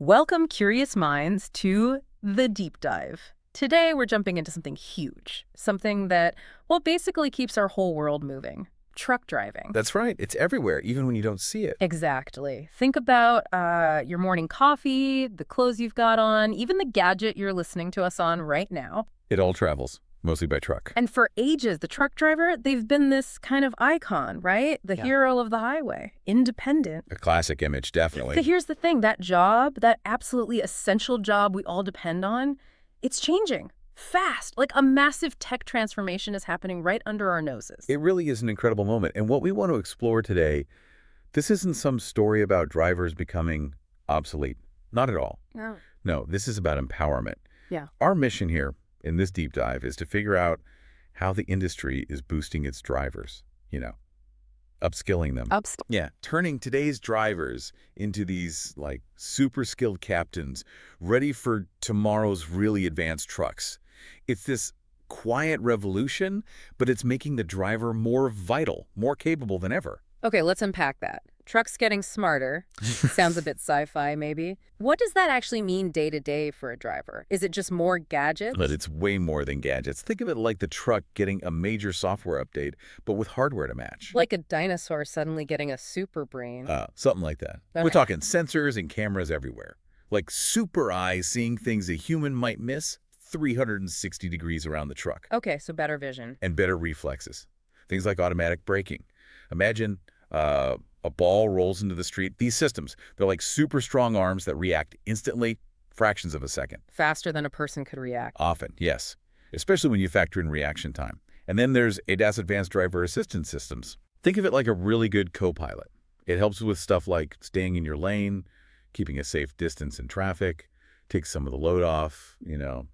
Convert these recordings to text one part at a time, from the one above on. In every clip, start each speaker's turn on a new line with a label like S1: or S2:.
S1: Welcome, curious minds, to The Deep Dive. Today, we're jumping into something huge, something that, well, basically keeps our whole world moving. Truck driving.
S2: That's right. It's everywhere, even when you don't see it.
S1: Exactly. Think about your morning coffee, the clothes you've got on, even the gadget you're listening to us on right now.
S2: It all travels, mostly by truck.
S1: And for ages, the truck driver, they've been this kind of icon, right? The hero of the highway, independent.
S2: A classic image, definitely.
S1: But here's the thing, that job, that absolutely essential job we all depend on, it's changing fast. Like a massive tech transformation is happening right under our noses.
S2: It really is an incredible moment. And what we want to explore today, this isn't some story about drivers becoming obsolete. Not at all.
S1: Oh.
S2: No, this is about empowerment.
S1: Yeah.
S2: Our mission here in this deep dive is to figure out how the industry is boosting its drivers, upskilling them. Yeah, turning today's drivers into these like super skilled captains ready for tomorrow's really advanced trucks. It's this quiet revolution, but it's making the driver more vital, more capable than ever.
S1: Okay, let's unpack that. Trucks getting smarter. Sounds a bit sci-fi, maybe. What does that actually mean day to day for a driver? Is it just more gadgets?
S2: But it's way more than gadgets. Think of it like the truck getting a major software update, but with hardware to match.
S1: Like a dinosaur suddenly getting a super brain.
S2: Something like that.
S1: Okay.
S2: We're talking sensors and cameras everywhere. Like super eyes seeing things a human might miss 360 degrees around the truck.
S1: Okay, so better vision.
S2: And better reflexes. Things like automatic braking. Imagine a ball rolls into the street. These systems, they're like super strong arms that react instantly, fractions of a second.
S1: Faster than a person could react.
S2: Often, yes. Especially when you factor in reaction time. And then there's ADAS Advanced Driver Assistance Systems. Think of it like a really good co-pilot. It helps with stuff like staying in your lane, keeping a safe distance in traffic, takes some of the load off,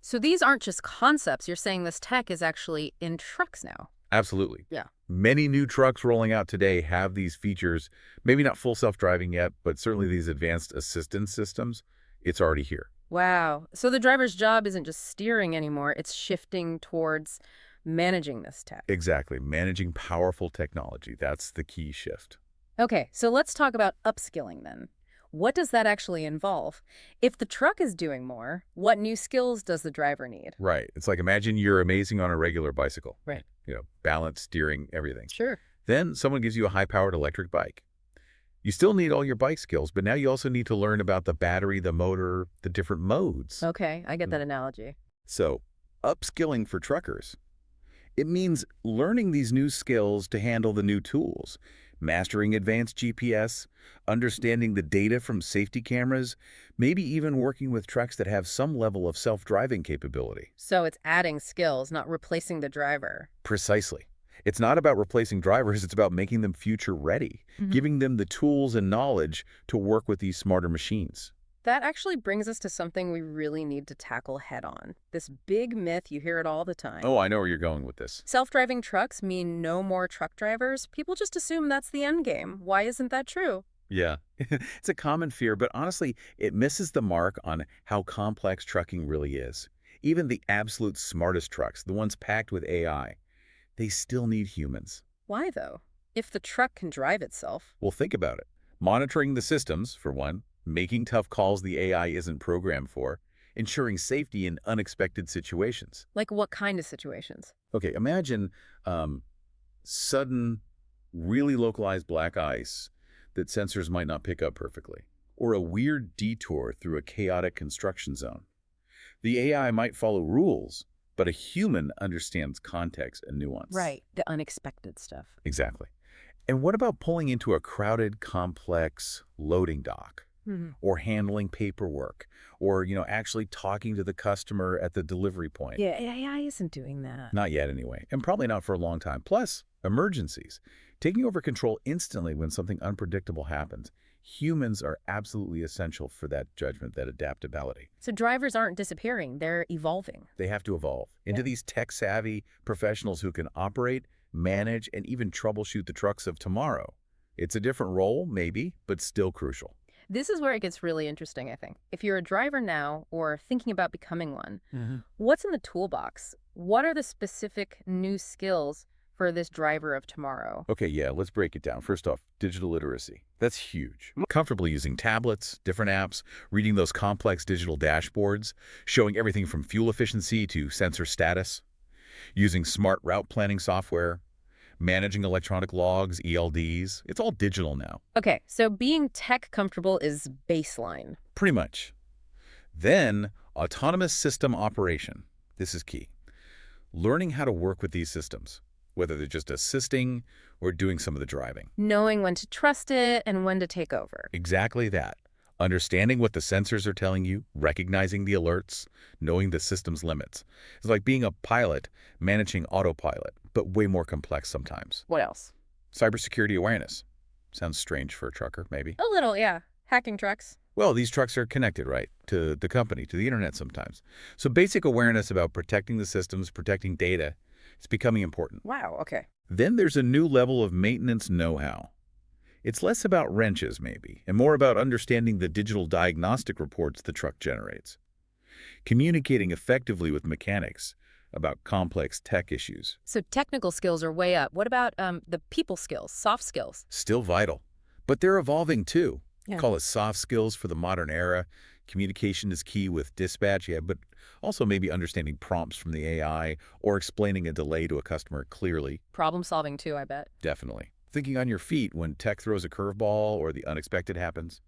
S1: So these aren't just concepts. You're saying this tech is actually in trucks now.
S2: Absolutely.
S1: Yeah.
S2: Many new trucks rolling out today have these features, maybe not full self-driving yet, but certainly these advanced assistance systems. It's already here.
S1: Wow. So the driver's job isn't just steering anymore. It's shifting towards managing this tech.
S2: Exactly. Managing powerful technology. That's the key shift.
S1: Okay, so let's talk about upskilling then. What does that actually involve? If the truck is doing more, what new skills does the driver need?
S2: Right. It's like imagine you're amazing on a regular bicycle.
S1: Right.
S2: Balance, steering, everything.
S1: Sure.
S2: Then someone gives you a high-powered electric bike. You still need all your bike skills, but now you also need to learn about the battery, the motor, the different modes.
S1: Okay, I get that analogy.
S2: So, upskilling for truckers. It means learning these new skills to handle the new tools, mastering advanced GPS, understanding the data from safety cameras, maybe even working with trucks that have some level of self-driving capability.
S1: So it's adding skills, not replacing the driver.
S2: Precisely. It's not about replacing drivers, it's about making them future-ready, giving them the tools and knowledge to work with these smarter machines.
S1: That actually brings us to something we really need to tackle head-on. This big myth, you hear it all the time.
S2: Oh, I know where you're going with this.
S1: Self-driving trucks mean no more truck drivers. People just assume that's the end game. Why isn't that true?
S2: Yeah, it's a common fear, but honestly, it misses the mark on how complex trucking really is. Even the absolute smartest trucks, the ones packed with AI, they still need humans.
S1: Why, though? If the truck can drive itself.
S2: Well, think about it. Monitoring the systems, for one, making tough calls the AI isn't programmed for, ensuring safety in unexpected situations.
S1: Like what kind of situations?
S2: Okay, imagine sudden, really localized black ice that sensors might not pick up perfectly, or a weird detour through a chaotic construction zone. The AI might follow rules, but a human understands context and nuance.
S1: Right, the unexpected stuff.
S2: Exactly. And what about pulling into a crowded, complex loading dock? Or handling paperwork, or, actually talking to the customer at the delivery point.
S1: Yeah, AI isn't doing that.
S2: Not yet, anyway, and probably not for a long time. Plus, emergencies. Taking over control instantly when something unpredictable happens. Humans are absolutely essential for that judgment, that adaptability.
S1: So drivers aren't disappearing, they're evolving.
S2: They have to evolve into these tech-savvy professionals who can operate, manage, and even troubleshoot the trucks of tomorrow. It's a different role, maybe, but still crucial.
S1: This is where it gets really interesting, I think. If you're a driver now or thinking about becoming one, what's in the toolbox? What are the specific new skills for this driver of tomorrow?
S2: Okay, yeah, let's break it down. First off, digital literacy. That's huge. Comfortably using tablets, different apps, reading those complex digital dashboards, showing everything from fuel efficiency to sensor status, using smart route planning software, managing electronic logs, ELDs. It's all digital now.
S1: Okay, so being tech comfortable is baseline.
S2: Pretty much. Then, autonomous system operation. This is key. Learning how to work with these systems, whether they're just assisting or doing some of the driving.
S1: Knowing when to trust it and when to take over.
S2: Exactly that. Understanding what the sensors are telling you, recognizing the alerts, knowing the system's limits. It's like being a pilot managing autopilot, but way more complex sometimes.
S1: What else?
S2: Cybersecurity awareness. Sounds strange for a trucker, maybe.
S1: A little, yeah. Hacking trucks.
S2: Well, these trucks are connected, right, to the company, to the internet sometimes. So basic awareness about protecting the systems, protecting data, it's becoming important.
S1: Wow, okay.
S2: Then there's a new level of maintenance know-how. It's less about wrenches, maybe, and more about understanding the digital diagnostic reports the truck generates. Communicating effectively with mechanics about complex tech issues.
S1: So technical skills are way up. What about the people skills, soft skills?
S2: Still vital, but they're evolving too.
S1: Yeah.
S2: Call it soft skills for the modern era. Communication is key with dispatch, yeah, but also maybe understanding prompts from the AI or explaining a delay to a customer clearly.
S1: Problem solving too, I bet.
S2: Definitely. Thinking on your feet when tech throws a curveball or the unexpected happens.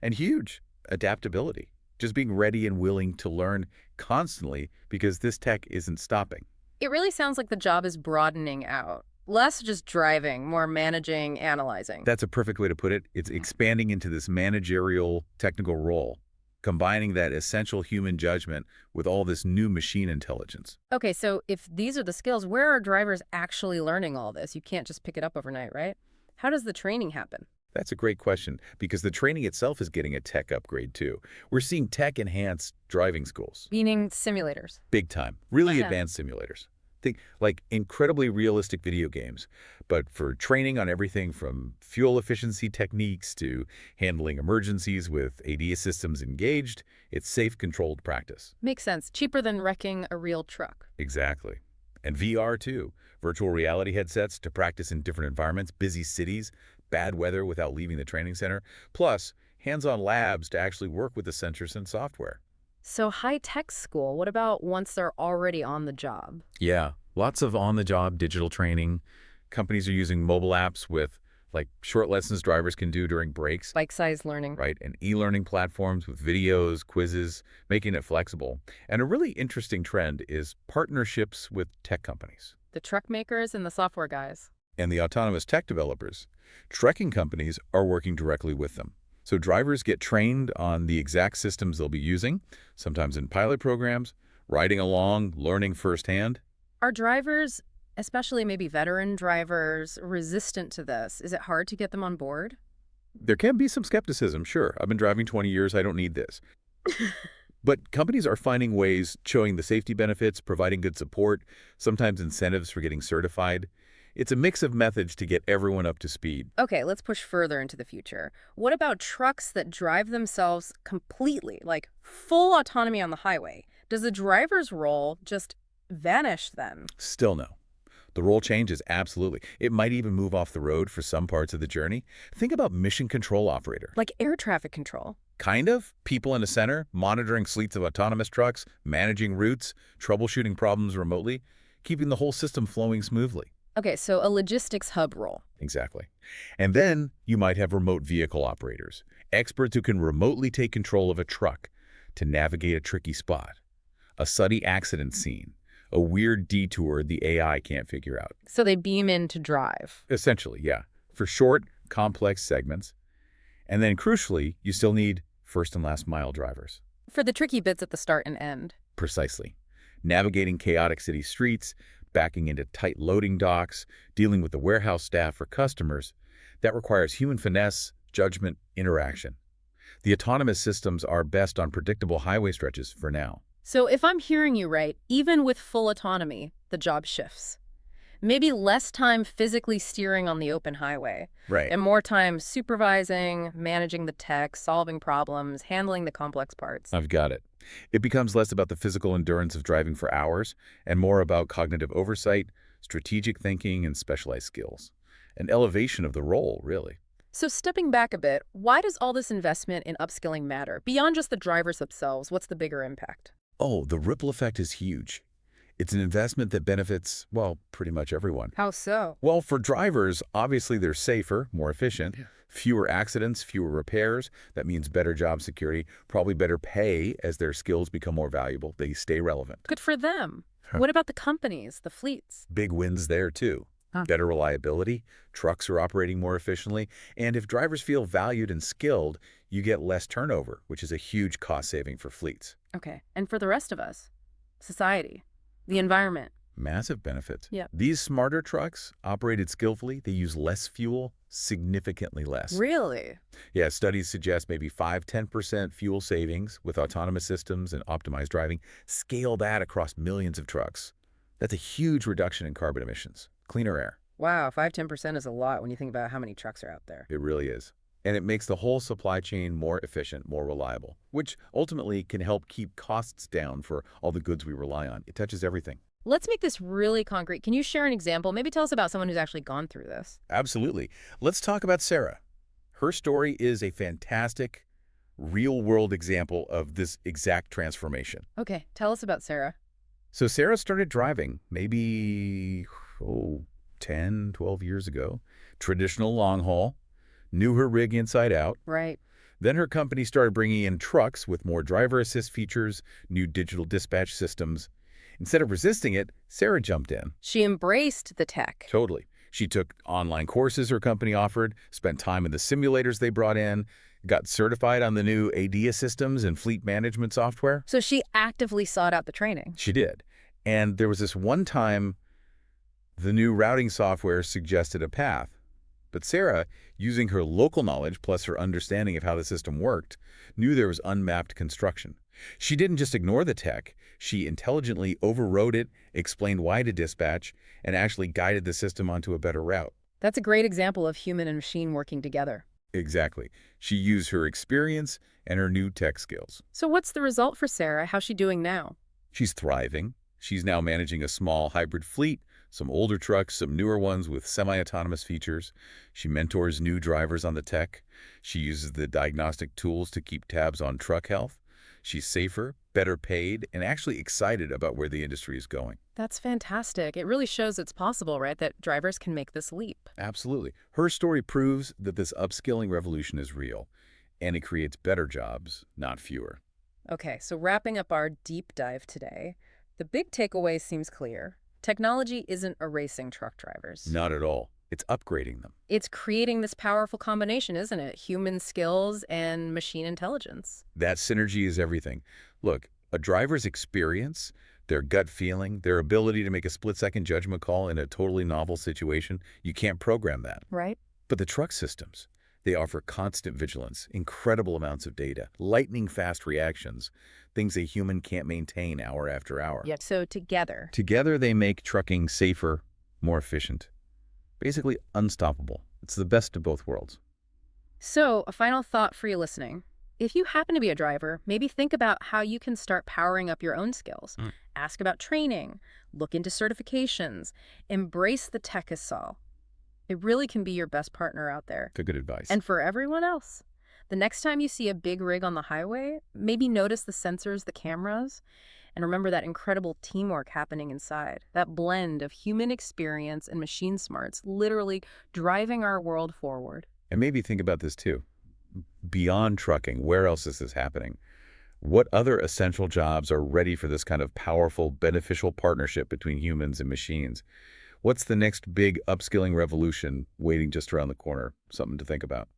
S2: And huge, adaptability. Just being ready and willing to learn constantly because this tech isn't stopping.
S1: It really sounds like the job is broadening out. Less just driving, more managing, analyzing.
S2: That's a perfect way to put it. It's expanding into this managerial technical role, combining that essential human judgment with all this new machine intelligence.
S1: Okay, so if these are the skills, where are drivers actually learning all this? You can't just pick it up overnight, right? How does the training happen?
S2: That's a great question because the training itself is getting a tech upgrade too. We're seeing tech-enhanced driving schools.
S1: Meaning simulators.
S2: Big time. Really
S1: Yeah.
S2: advanced simulators. Think like incredibly realistic video games, but for training on everything from fuel efficiency techniques to handling emergencies with AD systems engaged, it's safe, controlled practice.
S1: Makes sense. Cheaper than wrecking a real truck.
S2: Exactly. And VR too. Virtual reality headsets to practice in different environments, busy cities, bad weather without leaving the training center, plus hands-on labs to actually work with the sensors and software.
S1: So high-tech school, what about once they're already on the job?
S2: Yeah, lots of on-the-job digital training. Companies are using mobile apps with like short lessons drivers can do during breaks,
S1: Bite-sized learning.
S2: right? And e-learning platforms with videos, quizzes, making it flexible. And a really interesting trend is partnerships with tech companies.
S1: The truck makers and the software guys.
S2: And the autonomous tech developers. Trucking companies are working directly with them. So drivers get trained on the exact systems they'll be using, sometimes in pilot programs, riding along, learning firsthand.
S1: Are drivers, especially maybe veteran drivers, resistant to this? Is it hard to get them on board?
S2: There can be some skepticism, sure. I've been driving 20 years, I don't need this. But companies are finding ways, showing the safety benefits, providing good support, sometimes incentives for getting certified. It's a mix of methods to get everyone up to speed.
S1: Okay, let's push further into the future. What about trucks that drive themselves completely, like full autonomy on the highway? Does the driver's role just vanish then?
S2: Still no. The role changes, absolutely. It might even move off the road for some parts of the journey. Think about mission control operator.
S1: Like air traffic control.
S2: Kind of. People in the center, monitoring fleets of autonomous trucks, managing routes, troubleshooting problems remotely, keeping the whole system flowing smoothly.
S1: Okay, so a logistics hub role.
S2: Exactly. And then you might have remote vehicle operators, experts who can remotely take control of a truck to navigate a tricky spot, a sudden accident scene, a weird detour the AI can't figure out.
S1: So they beam in to drive.
S2: Essentially, yeah, for short, complex segments. And then crucially, you still need first and last mile drivers.
S1: For the tricky bits at the start and end.
S2: Precisely. Navigating chaotic city streets, backing into tight loading docks, dealing with the warehouse staff for customers, that requires human finesse, judgment, interaction. The autonomous systems are best on predictable highway stretches for now.
S1: So if I'm hearing you right, even with full autonomy, the job shifts. Maybe less time physically steering on the open highway.
S2: Right.
S1: And more time supervising, managing the tech, solving problems, handling the complex parts.
S2: I've got it. It becomes less about the physical endurance of driving for hours and more about cognitive oversight, strategic thinking, and specialized skills. An elevation of the role, really.
S1: So stepping back a bit, why does all this investment in upskilling matter? Beyond just the drivers themselves, what's the bigger impact?
S2: Oh, the ripple effect is huge. It's an investment that benefits, well, pretty much everyone.
S1: How so?
S2: Well, for drivers, obviously they're safer, more efficient, fewer accidents, fewer repairs. That means better job security, probably better pay as their skills become more valuable. They stay relevant.
S1: Good for them.
S2: Huh.
S1: What about the companies, the fleets?
S2: Big wins there, too.
S1: Huh.
S2: Better reliability, trucks are operating more efficiently, and if drivers feel valued and skilled, you get less turnover, which is a huge cost saving for fleets.
S1: Okay, and for the rest of us? Society, the environment.
S2: Massive benefits.
S1: Yeah.
S2: These smarter trucks, operated skillfully, they use less fuel, significantly less.
S1: Really?
S2: Yeah, studies suggest maybe 5–10% fuel savings with autonomous systems and optimized driving. Scale that across millions of trucks. That's a huge reduction in carbon emissions. Cleaner air.
S1: Wow, 5–10% is a lot when you think about how many trucks are out there.
S2: It really is. And it makes the whole supply chain more efficient, more reliable, which ultimately can help keep costs down for all the goods we rely on. It touches everything.
S1: Let's make this really concrete. Can you share an example? Maybe tell us about someone who's actually gone through this.
S2: Absolutely. Let's talk about Sarah. Her story is a fantastic, real-world example of this exact transformation.
S1: Okay, tell us about Sarah.
S2: So Sarah started driving maybe, 10, 12 years ago. Traditional long haul. Knew her rig inside out.
S1: Right.
S2: Then her company started bringing in trucks with more driver assist features, new digital dispatch systems. Instead of resisting it, Sarah jumped in.
S1: She embraced the tech.
S2: Totally. She took online courses her company offered, spent time in the simulators they brought in, got certified on the new ADA systems and fleet management software.
S1: So she actively sought out the training.
S2: She did. And there was this one time the new routing software suggested a path. But Sarah, using her local knowledge plus her understanding of how the system worked, knew there was unmapped construction. She didn't just ignore the tech. She intelligently overrode it, explained why to dispatch, and actually guided the system onto a better route.
S1: That's a great example of human and machine working together.
S2: Exactly. She used her experience and her new tech skills.
S1: So what's the result for Sarah? How's she doing now?
S2: She's thriving. She's now managing a small hybrid fleet, some older trucks, some newer ones with semi-autonomous features. She mentors new drivers on the tech. She uses the diagnostic tools to keep tabs on truck health. She's safer, better paid, and actually excited about where the industry is going.
S1: That's fantastic. It really shows it's possible, right, that drivers can make this leap.
S2: Absolutely. Her story proves that this upskilling revolution is real, and it creates better jobs, not fewer.
S1: Okay, so wrapping up our deep dive today, the big takeaway seems clear. Technology isn't erasing truck drivers.
S2: Not at all. It's upgrading them.
S1: It's creating this powerful combination, isn't it? Human skills and machine intelligence.
S2: That synergy is everything. Look, a driver's experience, their gut feeling, their ability to make a split-second judgment call in a totally novel situation, you can't program that.
S1: Right.
S2: But the truck systems, they offer constant vigilance, incredible amounts of data, lightning-fast reactions, things a human can't maintain hour after hour.
S1: Yeah, so together.
S2: Together, they make trucking safer, more efficient, basically unstoppable. It's the best of both worlds.
S1: So, a final thought for you listening. If you happen to be a driver, maybe think about how you can start powering up your own skills. Ask about training, look into certifications, embrace the tech as so. It really can be your best partner out there.
S2: Good advice.
S1: And for everyone else, the next time you see a big rig on the highway, maybe notice the sensors, the cameras, and remember that incredible teamwork happening inside. That blend of human experience and machine smarts literally driving our world forward.
S2: And maybe think about this too. Beyond trucking, where else is this happening? What other essential jobs are ready for this kind of powerful, beneficial partnership between humans and machines? What's the next big upskilling revolution waiting just around the corner? Something to think about.